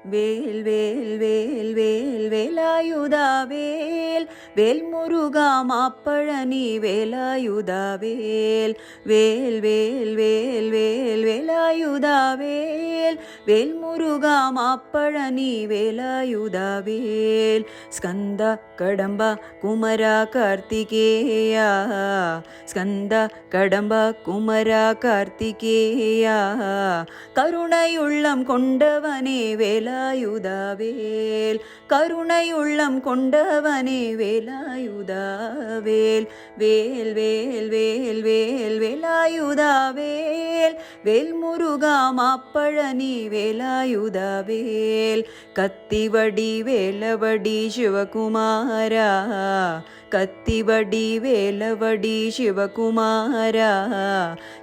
வேல் வேல் வேல் வேல் வேலாயுதா வேல் வேல் முருகா மாப்பழனி வேலாயுதா வேல் வேல் வேல் வேல் வேல் வேலாயுதா வேல் வேல் முருகா மாப்பழனி வேலாயுதா வேல் ஸ்கந்த கடம்ப குமரா கார்த்திகேயா ஸ்கந்த கடம்ப குமரா கார்த்திகேயா கருணையுள்ளம் கொண்டவனே வேலாயுதா வேல் கருணையுள்ளம் கொண்டவனே வேலாயுதா வேல் வேல் வேல் வேல் வேல் வேலாயுதா வேல் வேல் முருகா மாப்பழனி வேலாயுதா வேல் கத்திவடி வேலவடி சிவகுமாரா கத்திவடி வேலவடி சிவகுமாரா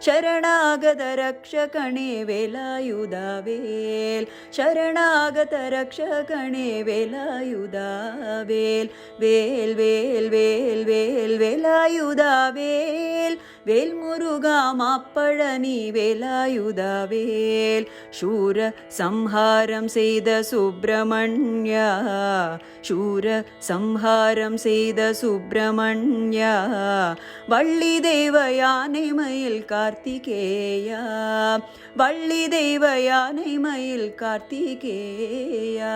ಶರಣಾಗತ ರಕ್ಷಕಣೆ ವೇಲಾಯುಧಾ ವೇಲ್ ಶರಣಾಗತ ರಕ್ಷಕಣೆ ವೇಲಾಯುಧಾ ವೇಲ್ வேல் வேல் வேல் வேல் வேலாயுதா வேல் வேல் முருகா மாப்பழனி வேலாயுதா வேல் சூர சம்ஹாரம் செய்த சுப்பிரமணியா சூர சம்ஹாரம் செய்த சுப்பிரமணியா வள்ளி தேவ யானை மயில் கார்த்திகேயா வள்ளி தேவ யானை மயில் கார்த்திகேயா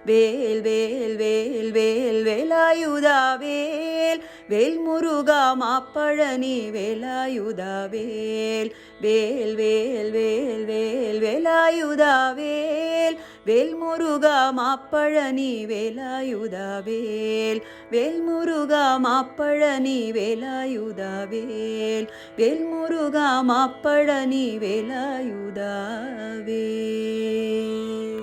வேல் வேல் வேல் வேல் வேலாயுதா வேல் வேல் முருகா மாப்பழனி வேலாயுதா வேல் வேல் வேல் வேல் வேல் வேலாயுதா வேல் வேல் முருகா மாப்பழனி வேலாயுதா வேல் வேல் முருகா மாப்பழனி வேலாயுதா வேல் வேல் முருகா மாப்பழனி வேலாயுதா வேல்.